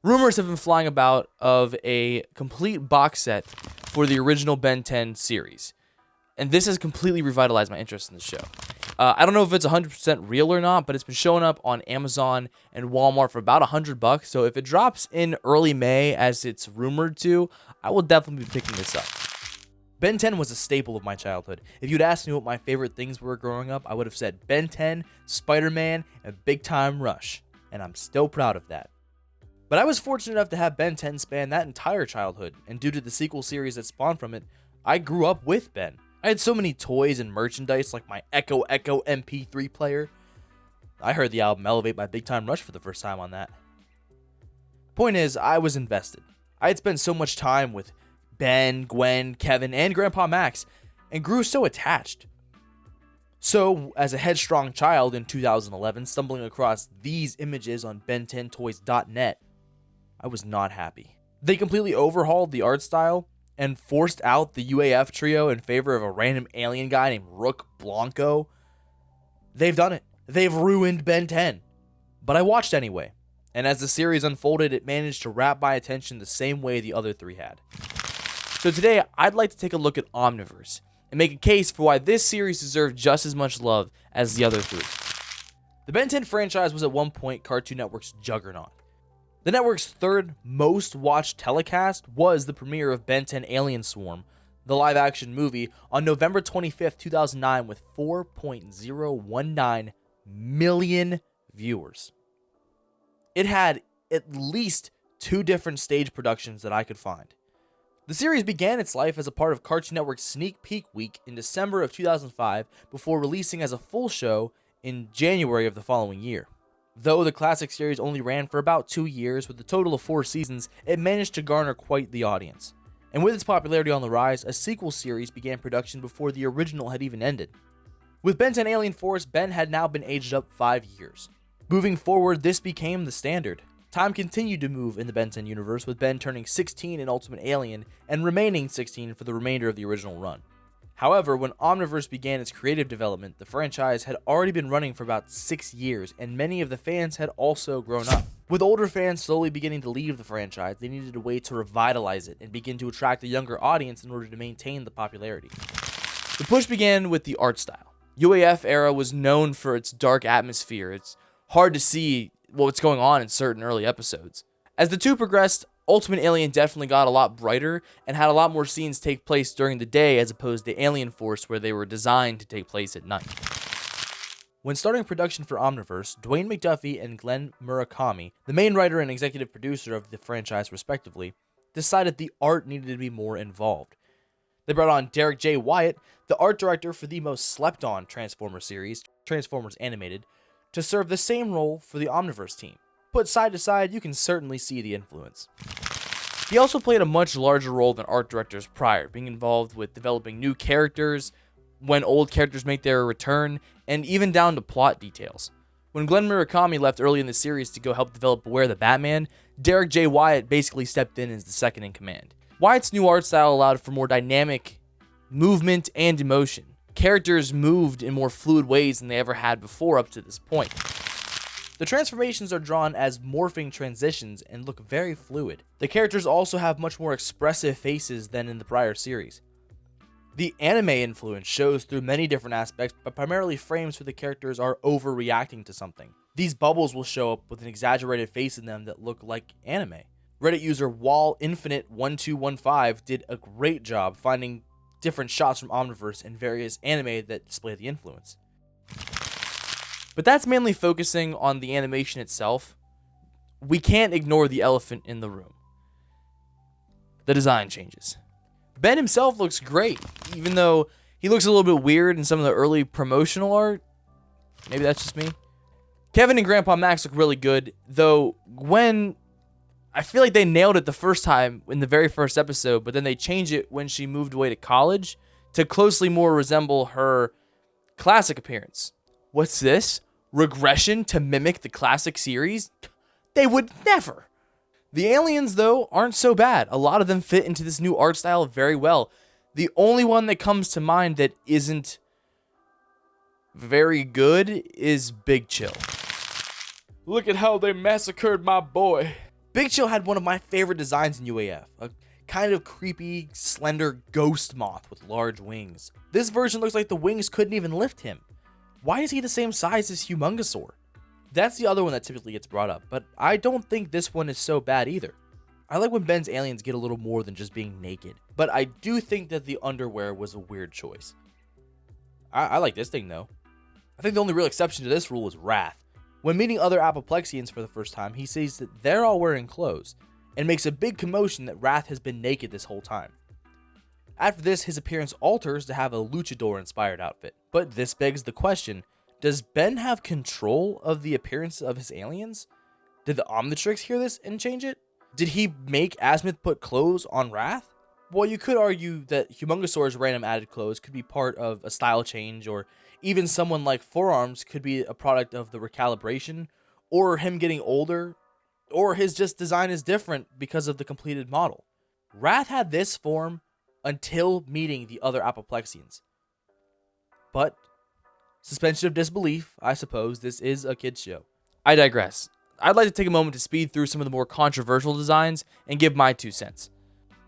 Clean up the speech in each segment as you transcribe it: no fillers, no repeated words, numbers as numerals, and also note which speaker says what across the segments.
Speaker 1: Rumors have been flying about of a complete box set for the original Ben 10 series, and this has completely revitalized my interest in the show. I don't know if it's 100% real or not, but it's been showing up on Amazon and Walmart for about $100. So if it drops in early May, as it's rumored to, I will definitely be picking this up. Ben 10 was a staple of my childhood. If you'd asked me what my favorite things were growing up, I would have said Ben 10, Spider-Man, and Big Time Rush, and I'm still proud of that. But I was fortunate enough to have Ben 10 span that entire childhood, and due to the sequel series that spawned from it, I grew up with Ben. I had so many toys and merchandise, like my Echo MP3 player. I heard the album Elevate by Big Time Rush for the first time on that. Point is, I was invested. I had spent so much time with Ben, Gwen, Kevin, and Grandpa Max, and grew so attached. So, as a headstrong child in 2011, stumbling across these images on ben10toys.net, I was not happy. They completely overhauled the art style and forced out the UAF trio in favor of a random alien guy named Rook Blanco. They've done it. They've ruined Ben 10. But I watched anyway, and as the series unfolded, it managed to wrap my attention the same way the other three had. So today, I'd like to take a look at Omniverse and make a case for why this series deserved just as much love as the other three. The Ben 10 franchise was at one point Cartoon Network's juggernaut. The network's third most watched telecast was the premiere of Ben 10 Alien Swarm, the live-action movie, on November 25th, 2009 with 4.019 million viewers. It had at least 2 different stage productions that I could find. The series began its life as a part of Cartoon Network's Sneak Peek Week in December of 2005 before releasing as a full show in January of the following year. Though the classic series only ran for about 2 years with a total of 4 seasons, it managed to garner quite the audience. And with its popularity on the rise, a sequel series began production before the original had even ended. With Ben 10 Alien Force, Ben had now been aged up 5 years. Moving forward, this became the standard. Time continued to move in the Ben 10 universe, with Ben turning 16 in Ultimate Alien and remaining 16 for the remainder of the original run. However, when Omniverse began its creative development, the franchise had already been running for about 6 years, and many of the fans had also grown up. With older fans slowly beginning to leave the franchise, they needed a way to revitalize it and begin to attract a younger audience in order to maintain the popularity. The push began with the art style. UAF era was known for its dark atmosphere. It's hard to see what's going on in certain early episodes. As the two progressed, Ultimate Alien definitely got a lot brighter and had a lot more scenes take place during the day as opposed to Alien Force, where they were designed to take place at night. When starting production for Omniverse, Dwayne McDuffie and Glenn Murakami, the main writer and executive producer of the franchise respectively, decided the art needed to be more involved. They brought on Derek J. Wyatt, the art director for the most slept-on Transformers series, Transformers Animated, to serve the same role for the Omniverse team. Put side to side, you can certainly see the influence. He also played a much larger role than art directors prior, being involved with developing new characters, when old characters make their return, and even down to plot details. When Glenn Murakami left early in the series to go help develop Beware the Batman, Derek J. Wyatt basically stepped in as the second in command. Wyatt's new art style allowed for more dynamic movement and emotion. Characters moved in more fluid ways than they ever had before up to this point. The transformations are drawn as morphing transitions and look very fluid. The characters also have much more expressive faces than in the prior series. The anime influence shows through many different aspects, but primarily frames where the characters are overreacting to something. These bubbles will show up with an exaggerated face in them that look like anime. Reddit user WallInfinite1215 did a great job finding different shots from Omniverse and various anime that display the influence. But that's mainly focusing on the animation itself. We can't ignore the elephant in the room: the design changes. Ben himself looks great, even though he looks a little bit weird in some of the early promotional art. Maybe that's just me. Kevin and Grandpa Max look really good, though Gwen, I feel like they nailed it the first time in the very first episode, but then they changed it when she moved away to college to closely more resemble her classic appearance. What's this? Regression to mimic the classic series? They would never. The aliens, though, aren't so bad. A lot of them fit into this new art style very well. The only one that comes to mind that isn't very good is Big Chill. Look at how they massacred my boy. Big Chill had one of my favorite designs in UAF, a kind of creepy, slender ghost moth with large wings. This version looks like the wings couldn't even lift him. Why is he the same size as Humungosaur? That's the other one that typically gets brought up, but I don't think this one is so bad either. I like when Ben's aliens get a little more than just being naked, but I do think that the underwear was a weird choice. I like this thing though. I think the only real exception to this rule is Wrath. When meeting other Apoplexians for the first time, he sees that they're all wearing clothes, and makes a big commotion that Wrath has been naked this whole time. After this, his appearance alters to have a luchador-inspired outfit. But this begs the question, does Ben have control of the appearance of his aliens? Did the Omnitrix hear this and change it? Did he make Azimuth put clothes on Wrath? Well, you could argue that Humungosaur's random added clothes could be part of a style change, or even someone like Forearms could be a product of the recalibration, or him getting older, or his just design is different because of the completed model. Wrath had this form until meeting the other Apoplexians. But, suspension of disbelief, I suppose, this is a kid's show. I digress. I'd like to take a moment to speed through some of the more controversial designs and give my 2 cents.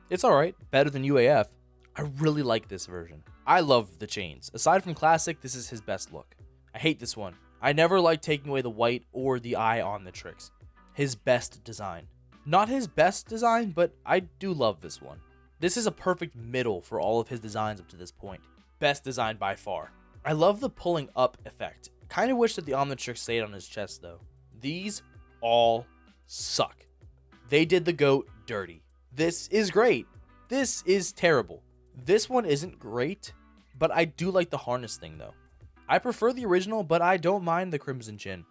Speaker 1: It's alright, better than UAF. I really like this version. I love the chains. Aside from Classic, this is his best look. I hate this one. I never like taking away the white or the eye on the tricks. His best design. Not his best design, but I do love this one. This is a perfect middle for all of his designs up to this point. Best design by far. I love the pulling up effect. Kind of wish that the Omnitrix stayed on his chest though. These all suck. They did the goat dirty. This is great. This is terrible. This one isn't great, but I do like the harness thing though. I prefer the original, but I don't mind the Crimson Chin.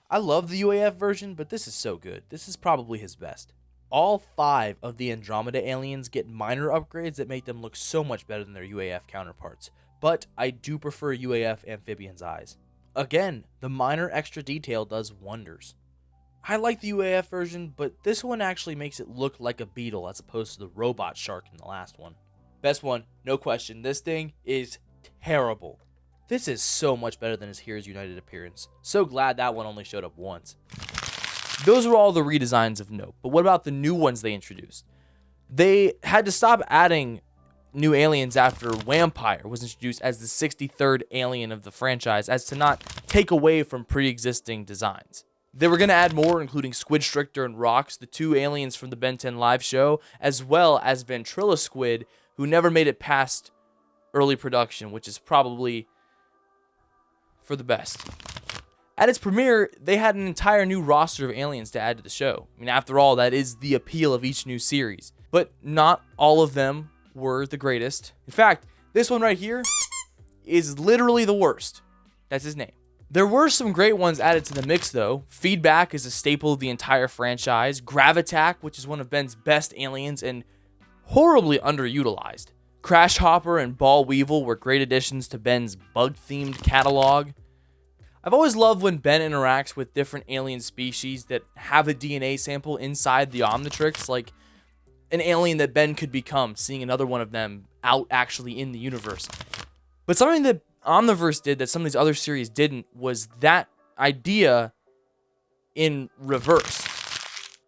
Speaker 1: I love the UAF version, but this is so good. This is probably his best. All 5 of the Andromeda aliens get minor upgrades that make them look so much better than their UAF counterparts, but I do prefer UAF Amphibian's eyes. Again, the minor extra detail does wonders. I like the UAF version, but this one actually makes it look like a beetle as opposed to the robot shark in the last one. Best one, no question. This thing is terrible. This is so much better than his Heroes United appearance. So glad that one only showed up once. Those were all the redesigns of note, but what about the new ones they introduced? They had to stop adding new aliens after Vampire was introduced as the 63rd alien of the franchise, as to not take away from pre-existing designs. They were going to add more, including Squid Stricter and Rox, the 2 aliens from the Ben 10 live show, as well as Ventriloquid, who never made it past early production, which is probably for the best. At its premiere, they had an entire new roster of aliens to add to the show. I mean, after all, that is the appeal of each new series. But not all of them were the greatest. In fact, this one right here is literally the worst. That's his name. There were some great ones added to the mix, though. Feedback is a staple of the entire franchise. Gravitack, which is one of Ben's best aliens and horribly underutilized. Crash Hopper and Ball Weevil were great additions to Ben's bug-themed catalog. I've always loved when Ben interacts with different alien species that have a DNA sample inside the Omnitrix, like an alien that Ben could become, seeing another one of them out actually in the universe. But something that Omniverse did that some of these other series didn't was that idea in reverse.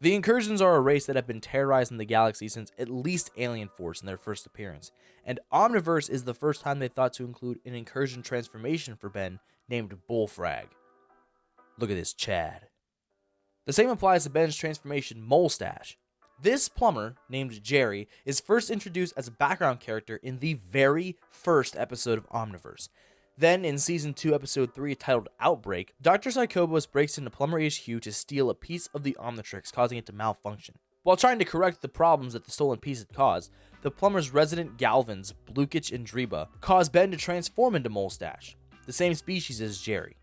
Speaker 1: The Incursions are a race that have been terrorizing the galaxy since at least Alien Force in their first appearance, and Omniverse is the first time they thought to include an Incursion transformation for Ben named Bullfrag. Look at this Chad. The same applies to Ben's transformation Molestache. This plumber, named Jerry, is first introduced as a background character in the very first episode of Omniverse. Then, in Season 2, Episode 3, titled Outbreak, Dr. Psychobos breaks into Plumber HQ to steal a piece of the Omnitrix, causing it to malfunction. While trying to correct the problems that the stolen piece had caused, the plumber's resident Galvins, Blukich and Dreba, cause Ben to transform into Molestache, the same species as Jerry.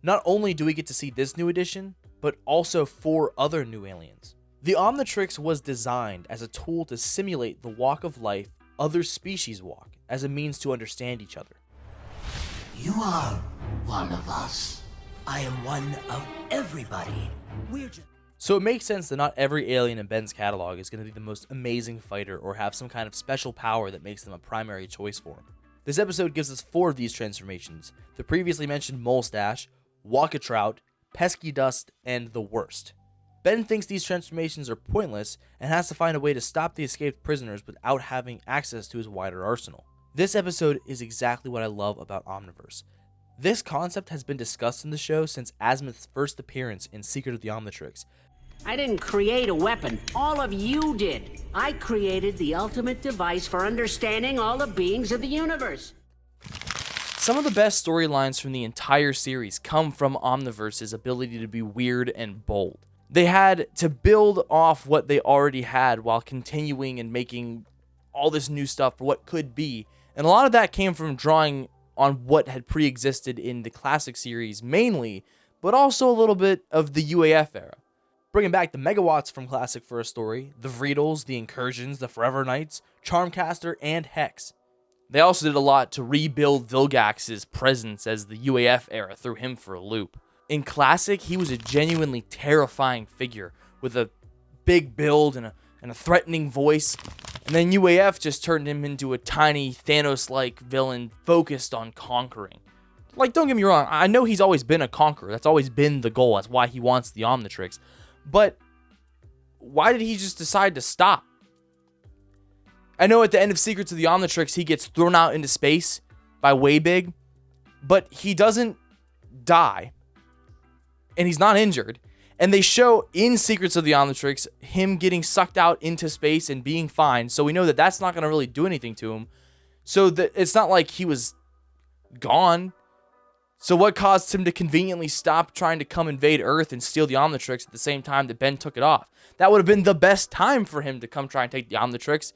Speaker 1: Not only do we get to see this new addition, but also 4 other new aliens. The Omnitrix was designed as a tool to simulate the walk of life other species walk, as a means to understand each other.
Speaker 2: You are one of us. I am one of everybody.
Speaker 1: So it makes sense that not every alien in Ben's catalog is going to be the most amazing fighter or have some kind of special power that makes them a primary choice for him. This episode gives us 4 of these transformations: the previously mentioned Molestache, Walkatrout, Pesky Dust, and the Worst. Ben thinks these transformations are pointless and has to find a way to stop the escaped prisoners without having access to his wider arsenal. This episode is exactly what I love about Omniverse. This concept has been discussed in the show since Azimuth's first appearance in Secret of the Omnitrix.
Speaker 3: I didn't create a weapon. All of you did. I created the ultimate device for understanding all the beings of the universe.
Speaker 1: Some of the best storylines from the entire series come from Omniverse's ability to be weird and bold. They had to build off what they already had while continuing and making all this new stuff for what could be. And a lot of that came from drawing on what had pre-existed in the classic series mainly, but also a little bit of the UAF era. Bringing back the megawatts from classic for a story, the Vreedles, the Incursions, the Forever Knights, Charmcaster, and Hex. They also did a lot to rebuild Vilgax's presence as the UAF era threw him for a loop. In classic, he was a genuinely terrifying figure with a big build and a threatening voice. And then UAF just turned him into a tiny Thanos-like villain focused on conquering. Like, don't get me wrong, I know he's always been a conqueror. That's always been the goal. That's why he wants the Omnitrix. But why did he just decide to stop? I know at the end of Secrets of the Omnitrix, he gets thrown out into space by Waybig, but he doesn't die, and he's not injured. And they show in Secrets of the Omnitrix him getting sucked out into space and being fine, so we know that that's not going to really do anything to him. So that it's not like he was gone. So what caused him to conveniently stop trying to come invade Earth and steal the Omnitrix at the same time that Ben took it off? That would have been the best time for him to come try and take the Omnitrix.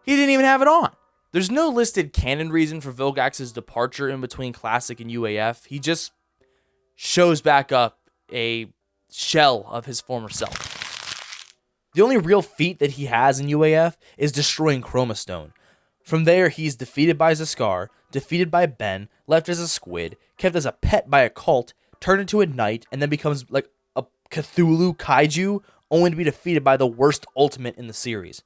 Speaker 1: He didn't even have it on. There's no listed canon reason for Vilgax's departure in between Classic and UAF. He just shows back up a shell of his former self. The only real feat that he has in UAF is destroying Chroma Stone. From there, he's defeated by Zaskar, defeated by Ben, left as a squid, kept as a pet by a cult, turned into a knight, and then becomes like a Cthulhu kaiju, only to be defeated by the worst ultimate in the series.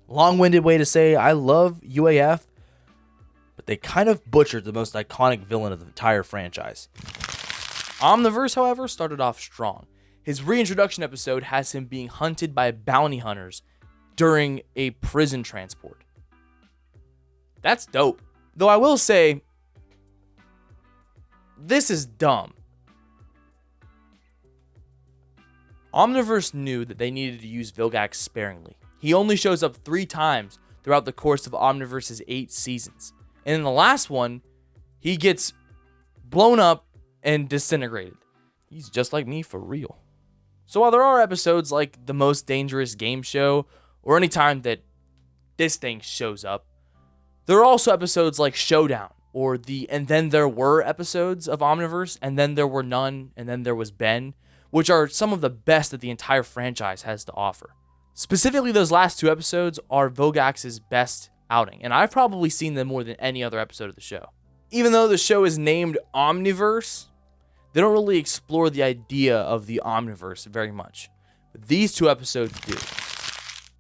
Speaker 1: Long-winded way to say I love UAF, but they kind of butchered the most iconic villain of the entire franchise. Omniverse, however, started off strong. His reintroduction episode has him being hunted by bounty hunters during a prison transport. That's dope. Though I will say, this is dumb. Omniverse knew that they needed to use Vilgax sparingly. He only shows up 3 times throughout the course of Omniverse's 8 seasons. And in the last one, he gets blown up and disintegrated. He's just like me for real. So while there are episodes like The Most Dangerous Game Show, or any time that this thing shows up, there are also episodes like Showdown, or the And Then There Were episodes of Omniverse, and then there were none, and then there was Ben, which are some of the best that the entire franchise has to offer. Specifically, those last 2 episodes are Vilgax's best outing, and I've probably seen them more than any other episode of the show. Even though the show is named Omniverse, they don't really explore the idea of the Omniverse very much. But these 2 episodes do.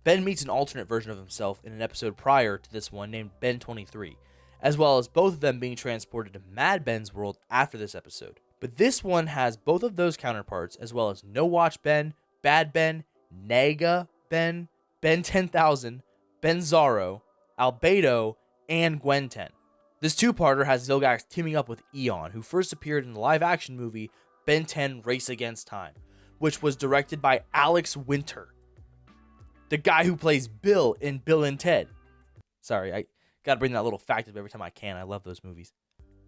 Speaker 1: Ben meets an alternate version of himself in an episode prior to this one named Ben 23, as well as both of them being transported to Mad Ben's world after this episode. But this one has both of those counterparts, as well as No Watch Ben, Bad Ben, Naga Ben, Ben 10,000, Ben Zaro, Albedo, and Gwen 10. This 2-parter has Vilgax teaming up with Eon, who first appeared in the live-action movie Ben 10 Race Against Time, which was directed by Alex Winter, the guy who plays Bill in Bill and Ted. Sorry, I gotta bring that little fact up every time I can. I love those movies.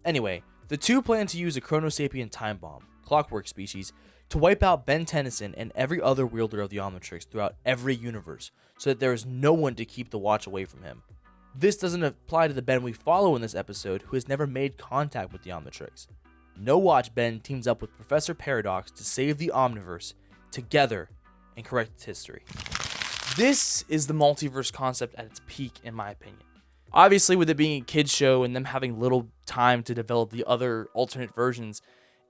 Speaker 1: Anyway, the 2 plan to use a Chronosapien time bomb, Clockwork species, to wipe out Ben Tennyson and every other wielder of the Omnitrix throughout every universe, so that there is no one to keep the Watch away from him. This doesn't apply to the Ben we follow in this episode, who has never made contact with the Omnitrix. No Watch Ben teams up with Professor Paradox to save the Omniverse together and correct its history. This is the multiverse concept at its peak, in my opinion. Obviously, with it being a kid's show and them having little time to develop the other alternate versions,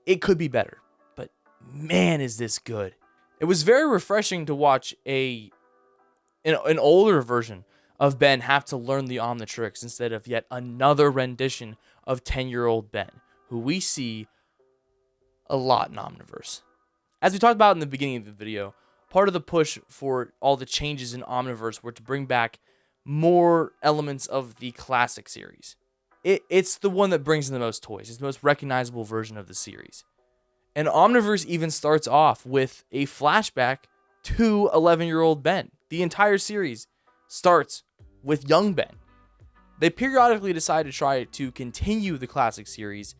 Speaker 1: it could be better. But man, is this good. It was very refreshing to watch an older version of Ben have to learn the Omnitrix instead of yet another rendition of 10-year-old Ben, who we see a lot in Omniverse. As we talked about in the beginning of the video, part of the push for all the changes in Omniverse were to bring back more elements of the classic series. It's the one that brings in the most toys. It's the most recognizable version of the series. And Omniverse even starts off with a flashback to 11-year-old Ben. The entire series starts with young Ben. They periodically decide to try to continue the classic series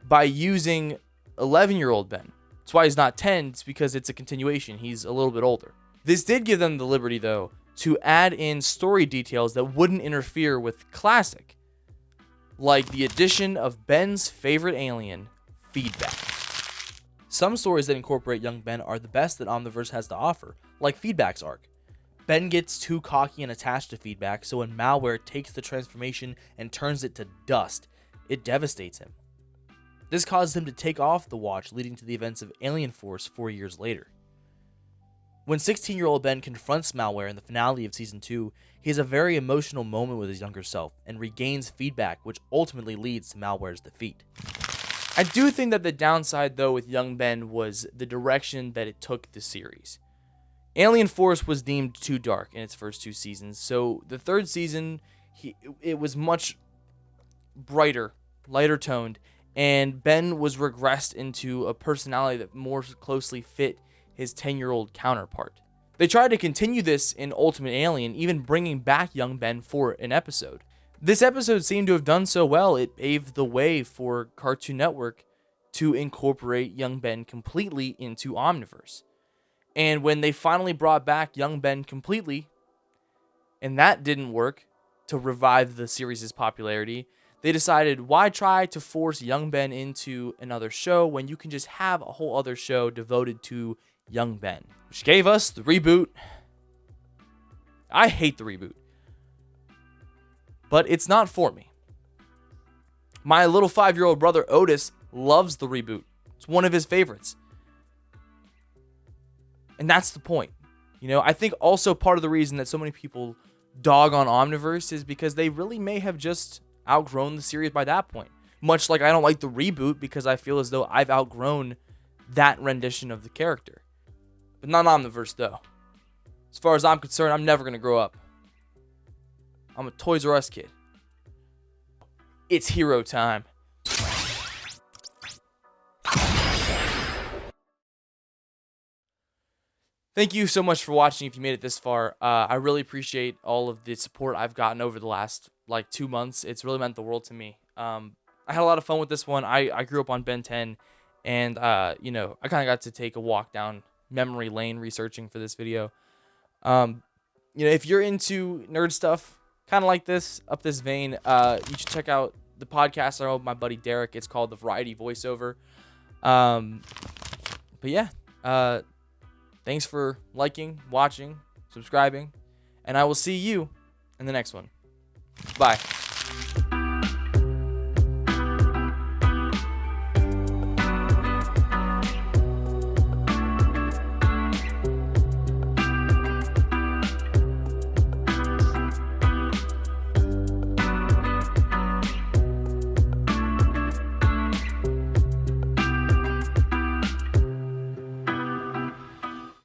Speaker 1: by using 11-year-old Ben. That's why he's not 10. It's because it's a continuation. He's a little bit older. This did give them the liberty, though, to add in story details that wouldn't interfere with classic, like the addition of Ben's favorite alien, feedback. Some stories that incorporate young Ben are the best that Omniverse has to offer, like Feedback's arc. Ben gets too cocky and attached to Feedback, so when malware takes the transformation and turns it to dust, it devastates him. This causes him to take off the watch, leading to the events of Alien Force 4 years later. When 16-year-old Ben confronts malware in the finale of Season 2, he has a very emotional moment with his younger self and regains Feedback, which ultimately leads to malware's defeat. I do think that the downside, though, with young Ben was the direction that it took the series. Alien Force was deemed too dark in its first 2 seasons, so the 3rd season, it was much brighter, lighter toned, and Ben was regressed into a personality that more closely fit his 10-year-old counterpart. They tried to continue this in Ultimate Alien, even bringing back young Ben for an episode. This episode seemed to have done so well, it paved the way for Cartoon Network to incorporate young Ben completely into Omniverse. And when they finally brought back young Ben completely, and that didn't work to revive the series' popularity, they decided, why try to force young Ben into another show when you can just have a whole other show devoted to young Ben? Which gave us the reboot. I hate the reboot, but it's not for me. My little 5-year-old brother Otis loves the reboot. It's one of his favorites. And that's the point. You know, I think also part of the reason that so many people dog on Omniverse is because they really may have just outgrown the series by that point. Much like I don't like the reboot because I feel as though I've outgrown that rendition of the character. But not Omniverse, though. As far as I'm concerned, I'm never going to grow up. I'm a Toys R Us kid. It's hero time. Thank you so much for watching if you made it this far. I really appreciate all of the support I've gotten over the last 2 months. It's really meant the world to me. I had a lot of fun with this one. I grew up on Ben 10, and I kind of got to take a walk down memory lane researching for this video. If you're into nerd stuff, kind of like this, up this vein, you should check out the podcast I have with my buddy Derek. It's called The Variety Voiceover. But yeah, thanks for liking, watching, subscribing, and I will see you in the next one. Bye.